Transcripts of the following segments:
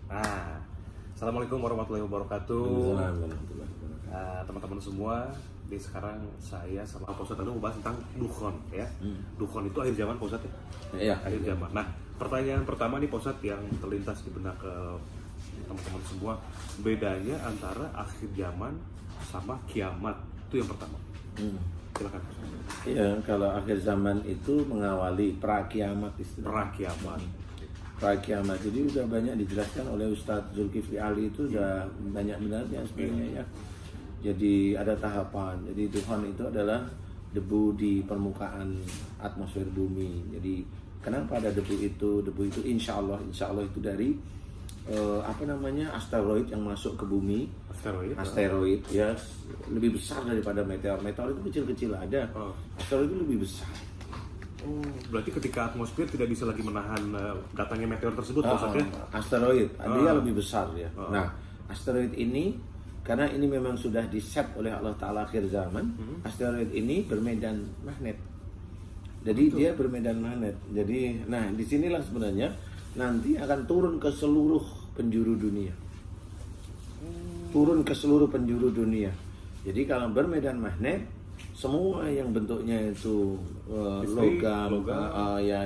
Nah, Assalamualaikum warahmatullahi wabarakatuh. Teman-teman semua, di sekarang saya sama Pak Ustadz mau bahas tentang dukhon ya. Dukhon itu akhir zaman Pak Ustadz ya? Iya, Akhir zaman. Nah, pertanyaan pertama nih Pak Ustadz yang terlintas di benak teman-teman semua, bedanya antara akhir zaman sama kiamat itu yang pertama. Silakan Pak Ustadz. Iya, kalau akhir zaman itu mengawali pra-kiamat istilahnya. Pra-kiamat. Pra-kiamat, jadi udah banyak dijelaskan oleh Ustadz Zulkifli Ali itu udah banyak benarnya sebenarnya ya. Jadi ada tahapan. Jadi Tuhan itu adalah debu di permukaan atmosfer bumi. Jadi kenapa ada debu itu? Debu itu insya Allah itu dari asteroid yang masuk ke bumi. Asteroid ya lebih besar daripada meteor. Meteor itu kecil-kecil ada. Asteroid itu lebih besar. Berarti ketika atmosfer tidak bisa lagi menahan datangnya meteor tersebut, maksudnya? Asteroid, dia lebih besar ya. Nah, asteroid ini karena ini memang sudah di-set oleh Allah Ta'ala akhir zaman, asteroid ini bermedan magnet. Jadi dia bermedan magnet. Jadi, nah disinilah sebenarnya nanti akan turun ke seluruh penjuru dunia. Turun ke seluruh penjuru dunia. Jadi kalau bermedan magnet, semua yang bentuknya itu logam,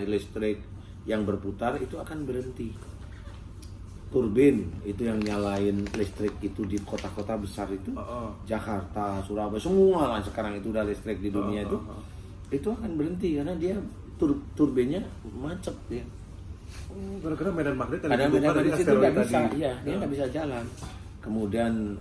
listrik yang berputar itu akan berhenti. Turbin itu yang nyalain listrik itu di kota-kota besar itu, Jakarta, Surabaya, semua lah sekarang itu udah listrik di dunia itu akan berhenti karena dia turbinnya macet ya. Gara-gara medan magnet ada medan magnet itu nggak bisa, dia nggak bisa jalan. Kemudian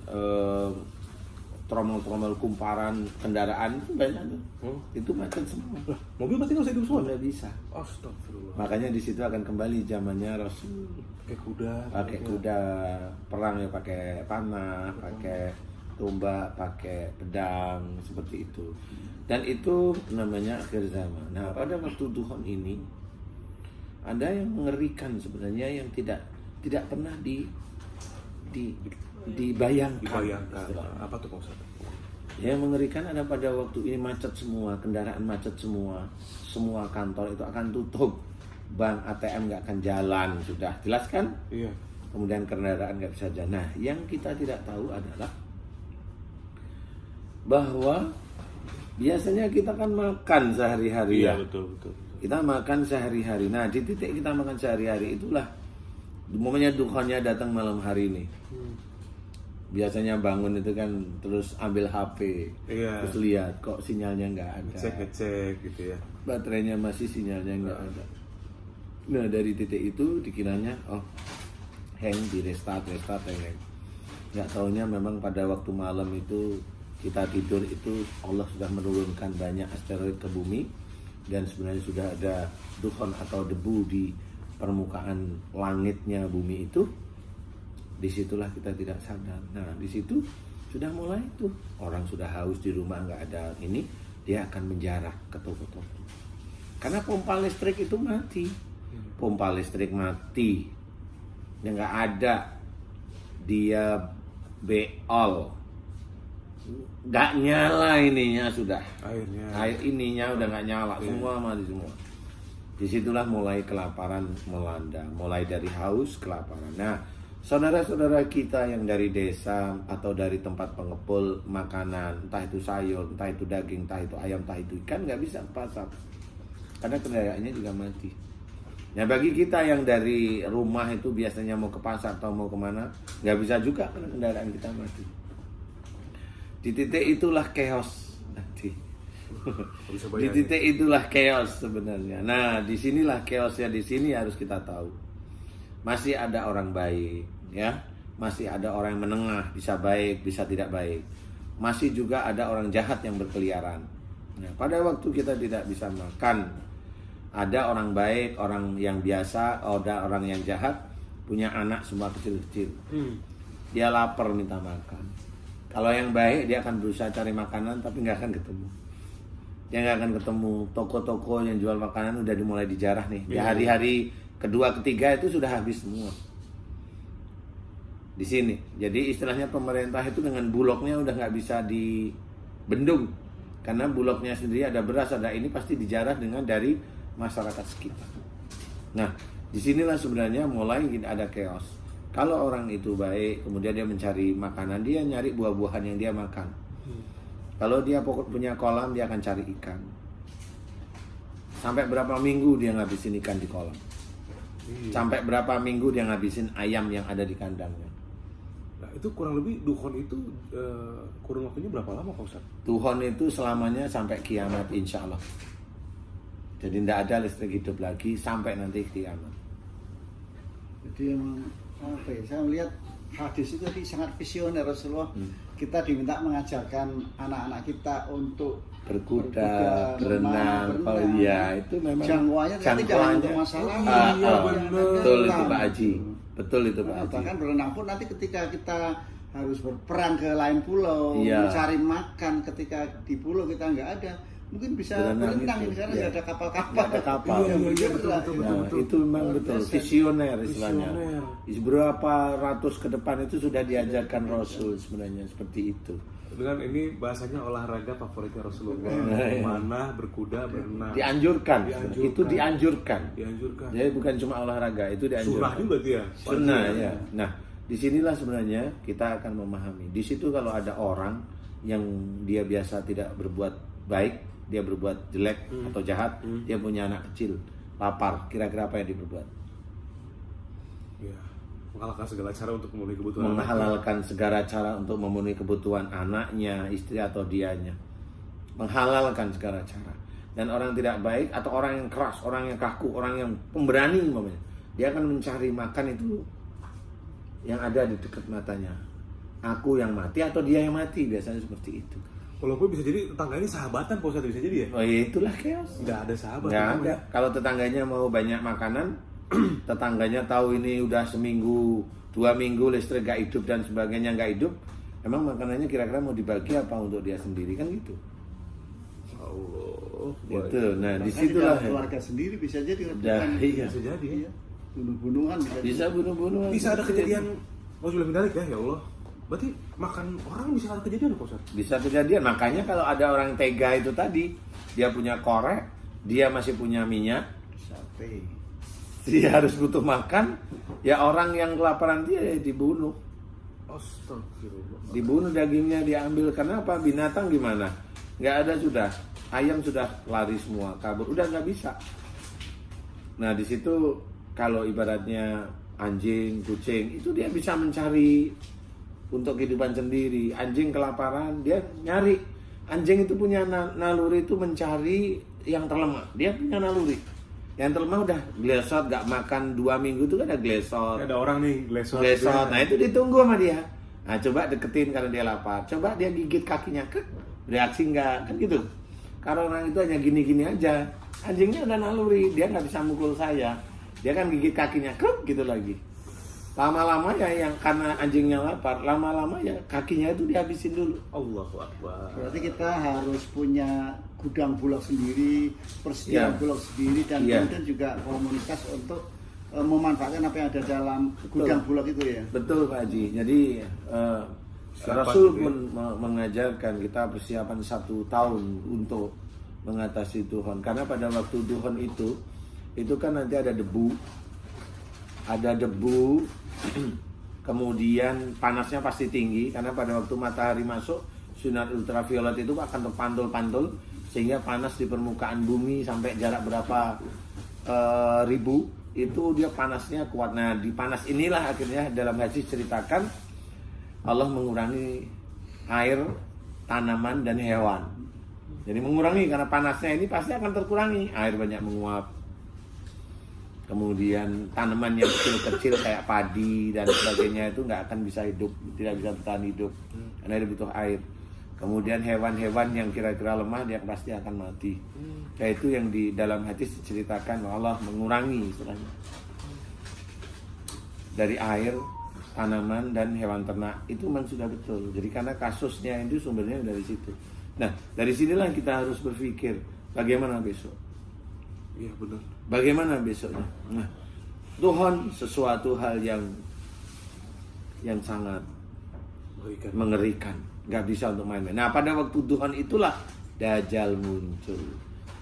trommel-trommel kumparan kendaraan itu banyak tuh, itu macet semua. Mobil berarti nggak bisa hidup semua? Nggak bisa. Astagfirullah. Makanya di situ akan kembali zamannya Rasul. Pakai kuda, perang ya pakai panah, pakai tombak, pakai pedang seperti itu. Dan itu namanya akhir zaman. Nah pada waktu Tuhan ini ada yang mengerikan sebenarnya yang tidak pernah dibayangkan. Apa tuh Pak Ustadz? Yang mengerikan ada pada waktu ini macet semua, kendaraan macet semua kantor itu akan tutup, bank ATM nggak akan jalan, sudah jelas kan? Iya. Kemudian kendaraan nggak bisa jalan. Nah, yang kita tidak tahu adalah bahwa biasanya kita kan makan sehari-hari ya. Betul. Kita makan sehari-hari. Nah, di titik kita makan sehari-hari itulah momennya dukhonnya datang malam hari ini. Biasanya bangun itu kan terus ambil HP, terus lihat kok sinyalnya nggak ada. Ngecek gitu ya. Baterainya masih, sinyalnya nggak ada. Nah dari titik itu dikiranya hang di restart. Nggak taunya memang pada waktu malam itu kita tidur itu Allah sudah menurunkan banyak asteroid ke bumi dan sebenarnya sudah ada dukhon atau debu di permukaan langitnya bumi itu. Disitulah kita tidak sadar. Nah di situ sudah mulai tuh orang sudah haus di rumah nggak ada ini, dia akan menjarah ke toko-toko karena pompa listrik itu mati. Pompa listrik mati ya nggak ada, dia beol, nggak nyala ininya, sudah air ininya udah nggak nyala, semua mati semua. Disitulah mulai kelaparan melanda, mulai dari haus kelaparan. Nah saudara-saudara kita yang dari desa atau dari tempat pengepul makanan, entah itu sayur, entah itu daging, entah itu ayam, entah itu ikan, nggak bisa ke pasar karena kendaraannya juga mati. Nah bagi kita yang dari rumah itu biasanya mau ke pasar atau mau kemana, nggak bisa juga karena kendaraan kita mati. Di titik itulah chaos nanti. Di titik itulah chaos sebenarnya. Nah disinilah chaosnya, di sini harus kita tahu. Masih ada orang baik, ya, masih ada orang yang menengah, bisa baik, bisa tidak baik. Masih juga ada orang jahat yang berkeliaran. Nah, pada waktu kita tidak bisa makan, ada orang baik, orang yang biasa, ada orang yang jahat, punya anak semua kecil-kecil. Dia lapar minta makan. Kalau yang baik dia akan berusaha cari makanan, tapi nggak akan ketemu. Dia nggak akan ketemu. Toko-toko yang jual makanan udah dimulai dijarah nih. Di hari-hari kedua, ketiga itu sudah habis semua di sini. Jadi istilahnya pemerintah itu dengan bulognya udah nggak bisa dibendung karena bulognya sendiri ada beras, ada ini pasti dijarah dengan dari masyarakat sekitar. Nah, disinilah sebenarnya mulai ada chaos. Kalau orang itu baik, kemudian dia mencari makanan, dia nyari buah-buahan yang dia makan. Kalau dia punya kolam, dia akan cari ikan. Sampai berapa minggu dia ngabisin ikan di kolam. Sampai berapa minggu dia ngabisin ayam yang ada di kandangnya. Nah, itu kurang lebih duhon itu kurun waktunya berapa lama Pak Ustadz? Tuhon itu selamanya sampai kiamat insya Allah. Jadi tidak ada listrik hidup lagi sampai nanti kiamat. Jadi emang apa ya, saya melihat hadis itu tadi sangat visioner Rasulullah. Kita diminta mengajarkan anak-anak kita untuk Berkuda, berenang, oh iya itu memang jangkauannya nanti jangan untuk masalah. Betul itu Pak Haji, betul itu Pak Haji. Bahkan berenang pun nanti ketika kita harus berperang ke lain pulau, Iya. mencari makan ketika di pulau kita nggak ada, mungkin bisa Berenang berenang itu, ini karena iya. nggak ada kapal-kapal. Nggak ada kapal. Iya, Begitu betul, lah. betul, Nah, betul. itu memang betul visioner istilahnya. Visioner. Berapa ratus ke depan itu sudah diajarkan Rasul sebenarnya seperti itu. Dengan ini bahasanya olahraga favoritnya Rasulullah. Memanah, berkuda, berenang. Dianjurkan, Dianjurkan. itu dianjurkan. Dianjurkan. Jadi bukan cuma olahraga, itu Surah dianjurkan. juga dia. Sunnah ya. Nah, disinilah sebenarnya kita akan memahami. Di situ kalau ada orang yang dia biasa tidak berbuat baik, dia berbuat jelek atau jahat, dia punya anak kecil, lapar, kira-kira apa yang diperbuat? Ya, menghalalkan segala cara untuk memenuhi kebutuhan. Menghalalkan segala cara untuk memenuhi kebutuhan anaknya, istri atau dianya. Menghalalkan segala cara. Dan orang tidak baik atau orang yang keras, orang yang kaku, orang yang pemberani umpamanya, dia akan mencari makan itu yang ada di dekat matanya. Aku yang mati atau dia yang mati, biasanya seperti itu. Walaupun bisa jadi tetangga ini sahabatan Pak Ustadz, bisa jadi ya? Oh ya itulah chaos. Nggak ada sahabat. Nggak itu ada. namanya. Kalau tetangganya mau banyak makanan, tetangganya tahu ini udah seminggu, 2 minggu listrik gak hidup dan sebagainya gak hidup, emang makanannya kira-kira mau dibagi apa untuk dia sendiri kan gitu. Allah. Gitu. Nah, Bahkan disitulah juga keluarga sendiri bisa jadi Dah, iya. Bisa jadi ya. Iya. Bunuh-bunuhan Bisa bunuh-bunuhan. Bisa ada kejadian Rasulullah bin Dalik ya Allah. Berarti makan orang bisa ada kejadian Pak Ustadz? Bisa kejadian. Makanya kalau ada orang tega itu tadi, dia punya korek, dia masih punya minyak, Sampai dia harus butuh makan, ya orang yang kelaparan dia ya dibunuh. Astagfirullah. Dibunuh dagingnya diambil. Karena apa? Binatang gimana? Nggak ada sudah. Ayam sudah lari semua, kabur. Udah nggak bisa. Nah di situ kalau ibaratnya anjing, kucing, itu dia bisa mencari untuk kehidupan sendiri. Anjing kelaparan, dia nyari. Anjing itu punya naluri itu mencari yang terlemah. Dia punya naluri. Yang terlemah udah glesot, gak makan 2 minggu itu kan ada glesot. Ada orang nih glesot. Glesot, nah itu ditunggu sama dia. Nah coba deketin karena dia lapar. Coba dia gigit kakinya, reaksi enggak, kan gitu. Kalau orang itu hanya gini-gini aja, anjingnya udah naluri, dia nggak bisa mukul saya. Dia kan gigit kakinya, gitu lagi. Lama-lama ya yang karena anjingnya lapar, lama-lama ya kakinya itu dihabisin dulu. Allahu Akbar. berarti kita harus punya gudang bulog sendiri, persediaan Iya. bulog sendiri, dan Iya. kemudian juga komunitas untuk memanfaatkan apa yang ada dalam gudang bulog itu ya. Betul Pak Haji. Jadi Siapa Rasul gitu ya? pun mengajarkan kita persiapan 1 tahun untuk mengatasi Tuhan. Karena pada waktu Tuhan itu kan nanti ada debu, kemudian panasnya pasti tinggi karena pada waktu matahari masuk sinar ultraviolet itu akan terpantul-pantul sehingga panas di permukaan bumi sampai jarak berapa ribu itu dia panasnya kuat. Nah di panas inilah akhirnya dalam hadis ceritakan Allah mengurangi air, tanaman dan hewan. Jadi mengurangi karena panasnya ini pasti akan terkurangi, air banyak menguap. Kemudian tanaman yang kecil-kecil kayak padi dan sebagainya itu nggak akan bisa hidup, tidak bisa bertahan hidup karena dia butuh air. Kemudian hewan-hewan yang kira-kira lemah dia pasti akan mati. Yaitu yang di dalam hadis diceritakan Allah mengurangi istilahnya dari air, tanaman dan hewan ternak itu memang sudah betul. Jadi karena kasusnya itu sumbernya dari situ. Nah dari sinilah kita harus berpikir bagaimana besok. Iya benar. Bagaimana besoknya? Nah, Tuhan sesuatu hal yang sangat mengerikan, nggak bisa untuk main-main. Nah, pada waktu Tuhan itulah Dajjal muncul.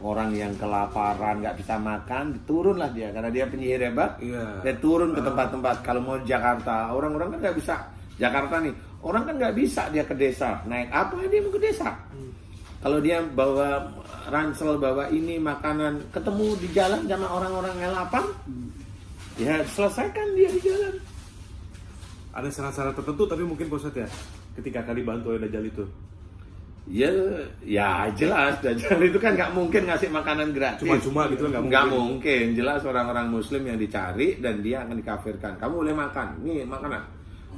orang yang kelaparan nggak bisa makan, turunlah dia karena dia penyihir hebat. Iya. Dia turun ke tempat-tempat. Kalau mau Jakarta, orang-orang kan nggak bisa. Jakarta nih, orang kan nggak bisa dia ke desa. Naik apa dia mau ke desa? Kalau dia bawa ransel, bawa ini makanan, ketemu di jalan sama orang-orang yang lapar, ya selesaikan dia di jalan. Ada syarat-syarat tertentu tapi mungkin Pak Ustadz ya ketika akan dibantu oleh Dajjal itu. Ya jelas Dajjal itu kan nggak mungkin ngasih makanan gratis. Cuma-cuma gitu kan Nggak mungkin. Jelas orang-orang Muslim yang dicari dan dia akan dikafirkan. Kamu boleh makan, nih makanan.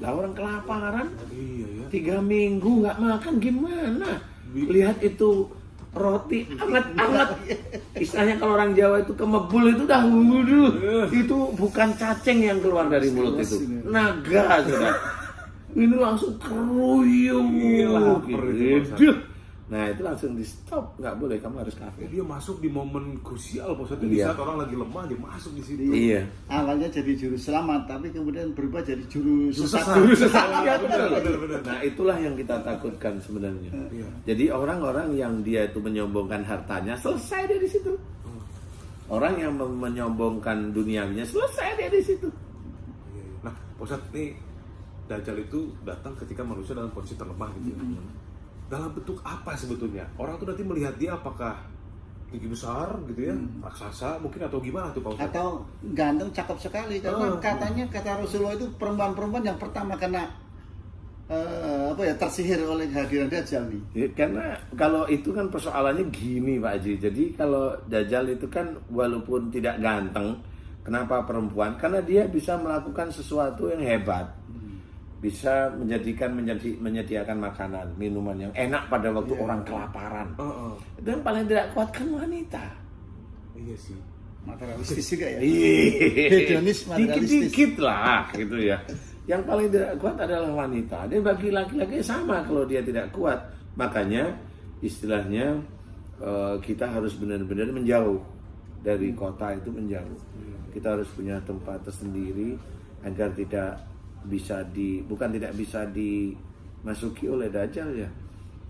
Lah orang kelaparan, Iya ya. 3 minggu nggak makan gimana? Lihat itu roti anget-anget. Istilahnya kalau orang Jawa itu kemebul itu dah itu bukan cacing yang keluar dari mulut itu, naga sudah. Ini langsung keruyung. Lapar itu, Pak Gitu. Nah itu langsung di stop, nggak boleh, kamu harus kafir. Dia masuk di momen krusial Pak Ustadz, di Iya. saat orang lagi lemah dia masuk di situ. Iya. Awalnya jadi juru selamat, tapi kemudian berubah jadi juru sesat. Juru sesat. Iya, betul. Benar. Nah itulah yang kita takutkan sebenarnya. Iya. Jadi orang-orang yang dia itu menyombongkan hartanya, selesai dia di situ. Orang yang menyombongkan dunianya, selesai dia di situ. Nah, Pak Ustadz nih Dajjal itu datang ketika manusia dalam kondisi terlemah gitu. Dalam bentuk apa sebetulnya? Orang tuh nanti melihat dia apakah tinggi besar gitu ya, raksasa mungkin atau gimana tuh Pak Ustadz? Atau ganteng, cakep sekali. Karena katanya kata Rasulullah itu perempuan-perempuan yang pertama kena tersihir oleh kehadiran Dajjal nih. Ya, karena kalau itu kan persoalannya gini Pak Haji. Jadi kalau Dajjal itu kan walaupun tidak ganteng, kenapa perempuan? Karena dia bisa melakukan sesuatu yang hebat. Bisa menyediakan makanan, minuman yang enak pada waktu orang kelaparan. Dan paling tidak kuat kan wanita. Iya sih. Materialistis juga ya. Hedonis Hedonis, materialistis. dikit-dikit lah gitu ya. Yang paling tidak kuat adalah wanita. Dia bagi laki-laki sama kalau dia tidak kuat. Makanya istilahnya kita harus benar-benar menjauh dari kota itu, menjauh. Kita harus punya tempat tersendiri agar bukan tidak bisa dimasuki oleh Dajjal ya,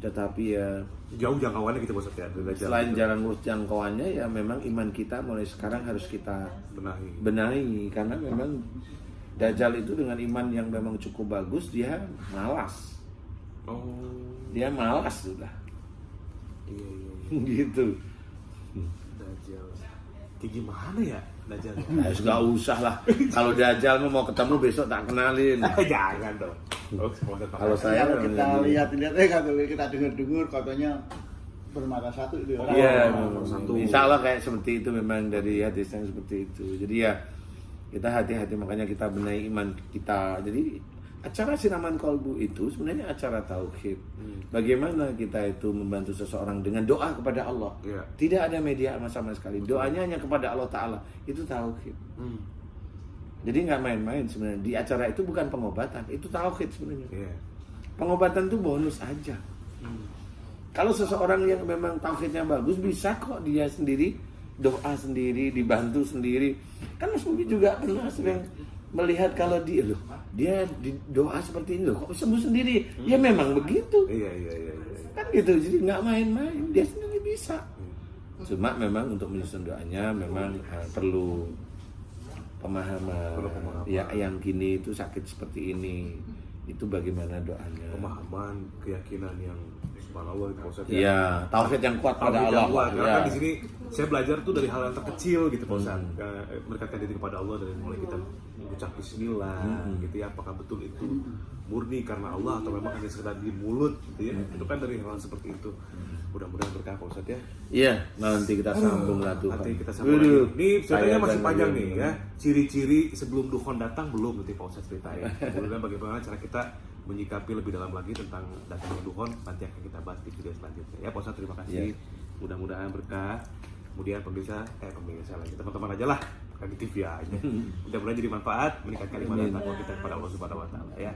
tetapi ya Jauh jangkauannya gitu Pak Ustadz ya. Dajjal. selain jalan lurus jangkauannya ya memang iman kita mulai sekarang harus kita benahi karena memang Dajjal itu dengan iman yang memang cukup bagus dia malas. Dia malas sudah. Iya. Gitu. Dajjal. Kayak gimana ya Dajjal? Nggak usah lah. Kalau Dajjal mau ketemu besok tak kenalin. Jangan dong. Kalau saya Kalau kita lihat-lihat, kalau kita dengar-dengar katanya bermata satu itu orang. Iya, satu. insya Allah kayak seperti itu memang dari hadis yang seperti itu. Jadi ya kita hati-hati, makanya kita benahi iman kita. Jadi acara siraman kolbu itu sebenarnya acara tauhid. Bagaimana kita itu membantu seseorang dengan doa kepada Allah. Iya. Tidak ada media sama sekali. Doanya hanya kepada Allah Ta'ala. Itu tauhid. Jadi nggak main-main sebenarnya. Di acara itu bukan pengobatan, itu tauhid sebenarnya. Iya. Pengobatan itu bonus aja. Kalau seseorang yang memang tauhidnya bagus, bisa kok dia sendiri doa sendiri, dibantu sendiri. Kan Mas Bobi juga pernah sering melihat kalau dia doa seperti ini loh, kok sembuh sendiri. Ya memang begitu. Iya. Kan gitu, jadi nggak main-main, dia sendiri bisa. Cuma memang untuk menyusun doanya memang perlu pemahaman. Ya yang gini itu sakit seperti ini, itu bagaimana doanya? Pemahaman, keyakinan yang subhanallah itu Pak Ustadz ya. Iya, tauhid yang kuat pada Tauhid Allah. yang kuat. Karena Ya. kan di sini saya belajar tuh dari hal yang terkecil gitu Pak Ustadz. Mendekatkan diri kepada Allah dari mulai kita mengucap bismillah gitu ya. Apakah betul itu murni karena Allah atau memang hanya sekedar di mulut gitu ya. Itu kan dari hal seperti itu. Mudah-mudahan berkah Pak Ustadz ya. Iya, nanti kita sambung lah tuh. Nanti kita sambung lagi. Ini ceritanya masih panjang nih ya. Ciri-ciri sebelum dukhon datang belum nanti Pak Ustadz cerita ya. Kemudian bagaimana cara kita menyikapi lebih dalam lagi tentang datangnya dukhon, nanti akan kita bahas di video selanjutnya. Ya Pak Ustadz, terima kasih. Mudah-mudahan berkah. Kemudian pemirsa lagi teman-teman aja lah, bukan di TV aja. Mudah-mudahan jadi manfaat, meningkatkan iman dan takwa kita kepada Allah Subhanahu Wa Taala ya.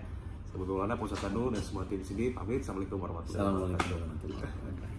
Semoga Pak Ustadz Tanu dan semua tim di sini pamit. Assalamualaikum warahmatullahi wabarakatuh. Assalamualaikum warahmatullahi wabarakatuh.